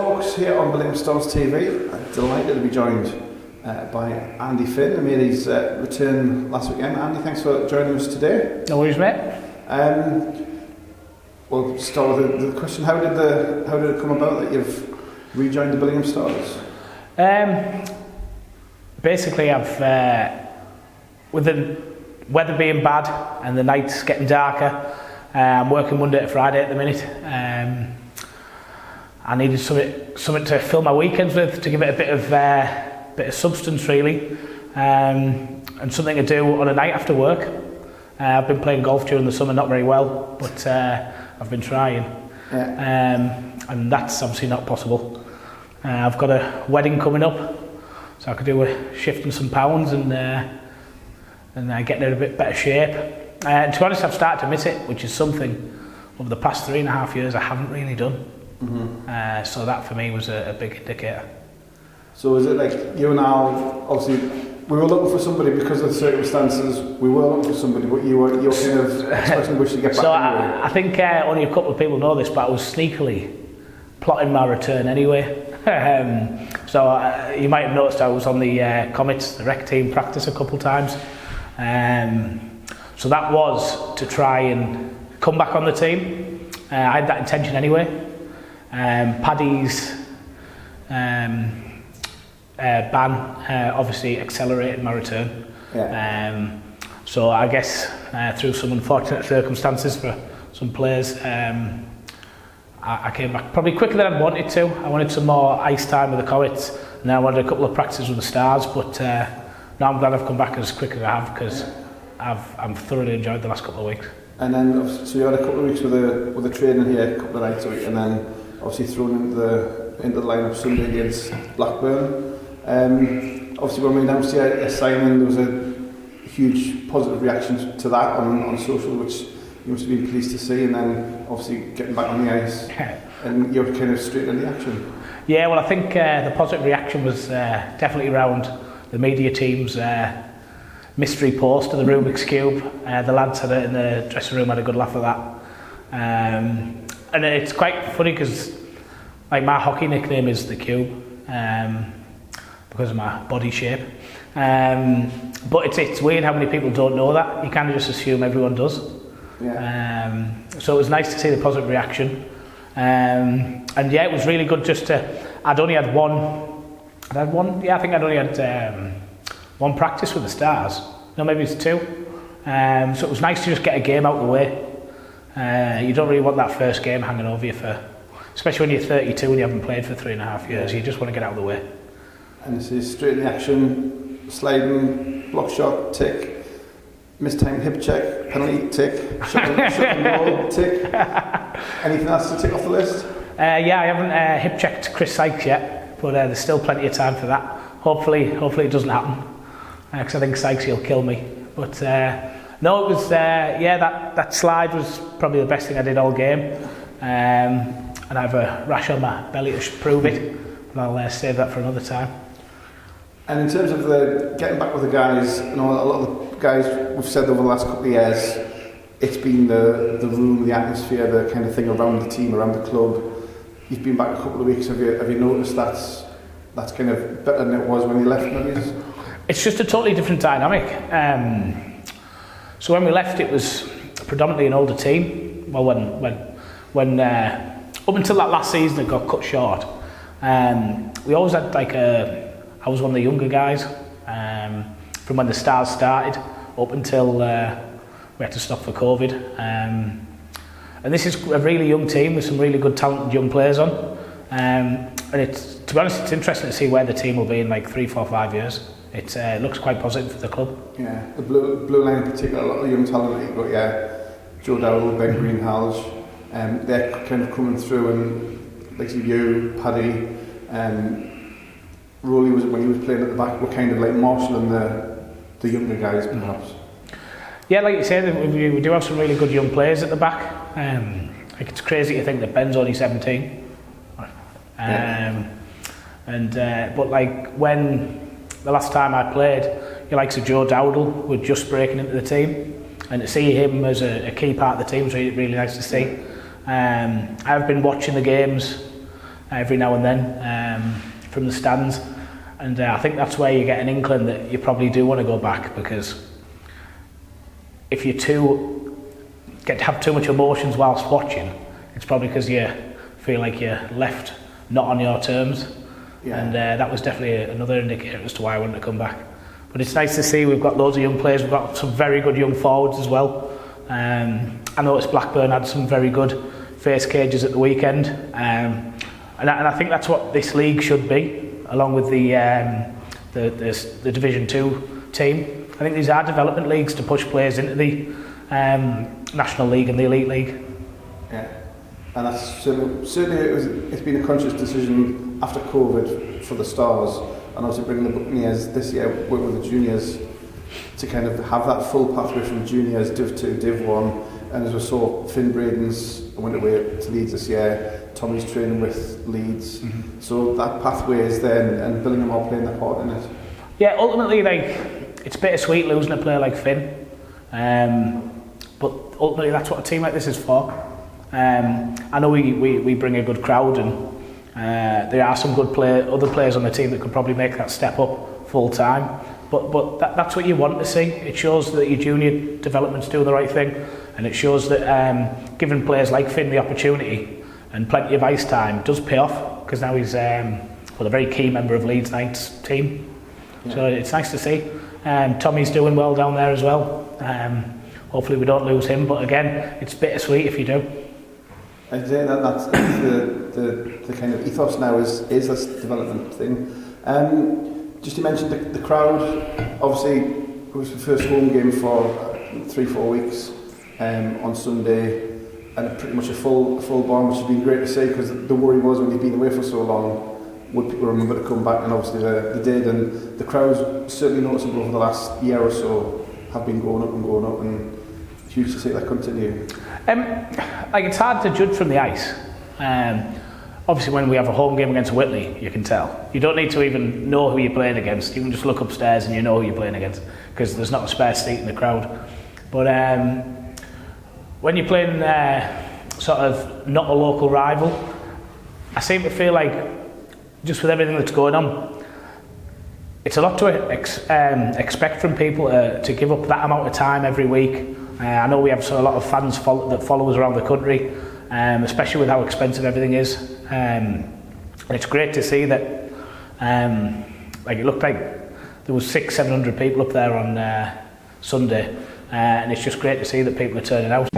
Talks here on Billingham Stars TV. I'm delighted to be joined by Andy Finn. He made his return last weekend. Andy, thanks for joining us today. No worries, mate. We'll start with the question: How did it come about that you've rejoined the Billingham Stars? Basically, with the weather being bad and the nights getting darker, I'm working Monday to Friday at the minute. I needed something to fill my weekends with, to give it a bit of substance, really, and something to do on a night after work. I've been playing golf during the summer, not very well, but I've been trying, and that's obviously not possible. I've got a wedding coming up, so I could do a shift in some pounds and get in a bit better shape. And to be honest, I've started to miss it, which is something over the past 3.5 years I haven't really done. Mm-hmm. So that for me was a big indicator. So is it like you and I, obviously, we were looking for somebody because of the circumstances, we were looking for somebody, but you're kind of expecting wish to get back so anyway? I think only a couple of people know this, but I was sneakily plotting my return anyway. So you might have noticed I was on the Comets, the rec team practice a couple of times. So that was to try and come back on the team. I had that intention anyway. Paddy's ban obviously accelerated my return. Yeah. So I guess through some unfortunate circumstances for some players, I came back probably quicker than I wanted to. I wanted some more ice time with the Comets, and then I wanted a couple of practices with the Stars, but now I'm glad I've come back as quick as I have, because I've thoroughly enjoyed the last couple of weeks. And then, so you had a couple of weeks with the training here, a couple of nights a week, and then obviously thrown into the lineup Sunday against Blackburn. Obviously when we announced your signing, there was a huge positive reaction to that on social, which you must have been pleased to see, and then obviously getting back on the ice and you're kind of straight into the action. Yeah, well, I think the positive reaction was definitely around the media team's mystery post to the Rubik's Cube. The lads had it in the dressing room, had a good laugh at that. And it's quite funny because like my hockey nickname is the Cube, because of my body shape. But it's weird how many people don't know that. You kind of just assume everyone does. Yeah. So it was nice to see the positive reaction. And yeah, it was really good just to... I think I'd only had one practice with the Stars. No, maybe it's two. So it was nice to just get a game out of the way. You don't really want that first game hanging over you especially when you're 32 and you haven't played for 3.5 years. You just want to get out of the way. And this is straight in the action, sliding, block shot, tick, mistimed hip check, penalty, tick, shot and roll, tick. Anything else to tick off the list? Yeah, I haven't hip checked Chris Sykes yet, but there's still plenty of time for that. Hopefully it doesn't happen, because I think Sykes will kill me. But no, it was that slide was probably the best thing I did all game. And I have a rash on my belly to prove it, but I'll save that for another time. And in terms of the getting back with the guys, you know, a lot of the guys we've said over the last couple of years, it's been the room, the atmosphere, the kind of thing around the team, around the club. You've been back a couple of weeks. Have you noticed that's kind of better than it was when you left, maybe? It's just a totally different dynamic. So when we left, it was predominantly an older team. Well, when up until that last season, it got cut short. We always had I was one of the younger guys from when the Stars started up until we had to stop for COVID. And this is a really young team with some really good talented young players on. And to be honest, it's interesting to see where the team will be in like 3, 4, 5 years. It looks quite positive for the club. Yeah, the blue line in particular, a lot of young talent. But yeah, Joe Dowdle, Ben Greenhalgh, they're kind of coming through, and like you, Paddy, Rowley was when he was playing at the back, were kind of like marshalling the younger guys, perhaps. Yeah, like you said, we do have some really good young players at the back. Like it's crazy to think that Ben's only 17. But like when the last time I played, the likes of Joe Dowdle were just breaking into the team, and to see him as a key part of the team was really, really nice to see. I've been watching the games every now and then from the stands, and I think that's where you get an inkling that you probably do want to go back, because if you have too much emotions whilst watching, it's probably because you feel like you're left not on your terms. Yeah. And that was definitely another indicator as to why I wanted to come back. But it's nice to see we've got loads of young players. We've got some very good young forwards as well. I noticed Blackburn had some very good face cages at the weekend, and I think that's what this league should be, along with the Division 2 team. I think these are development leagues to push players into the National League and the Elite League. Yeah, and that's certainly it's been a conscious decision after COVID for the Stars, and also bringing the Buccaneers this year with the juniors to kind of have that full pathway from juniors, Div 2, Div 1, and as we saw, Finn Braden's went away to Leeds this year, Tommy's training with Leeds, so that pathway is there, and Billingham are playing their part in it. Yeah, ultimately, it's bittersweet losing a player like Finn, but ultimately that's what a team like this is for. I know we bring a good crowd, and there are some other players on the team that could probably make that step up full time. But that's what you want to see. It shows that your junior development's doing the right thing, and it shows that giving players like Finn the opportunity and plenty of ice time does pay off, because now he's a very key member of Leeds Knight's team. Yeah. So it's nice to see. Tommy's doing well down there as well. Hopefully we don't lose him, but again, it's bittersweet if you do. I'd say that's the kind of ethos now is this development thing. Just you mentioned the crowd. Obviously, it was the first home game for 3-4 weeks on Sunday, and pretty much a full barn, which has been great to see, because the worry was when you've been away for so long, would people remember to come back? And obviously they did, and the crowds certainly noticeable over the last year or so have been going up, and huge to see that continue. It's hard to judge from the ice. Obviously, when we have a home game against Whitley, you can tell. You don't need to even know who you're playing against. You can just look upstairs and you know who you're playing against, because there's not a spare seat in the crowd. But when you're playing sort of not a local rival, I seem to feel like, just with everything that's going on, it's a lot to expect from people to give up that amount of time every week. I know we have a lot of fans that follow us around the country, especially with how expensive everything is. And it's great to see that, it looked like there was 600-700 people up there on Sunday, and it's just great to see that people are turning out.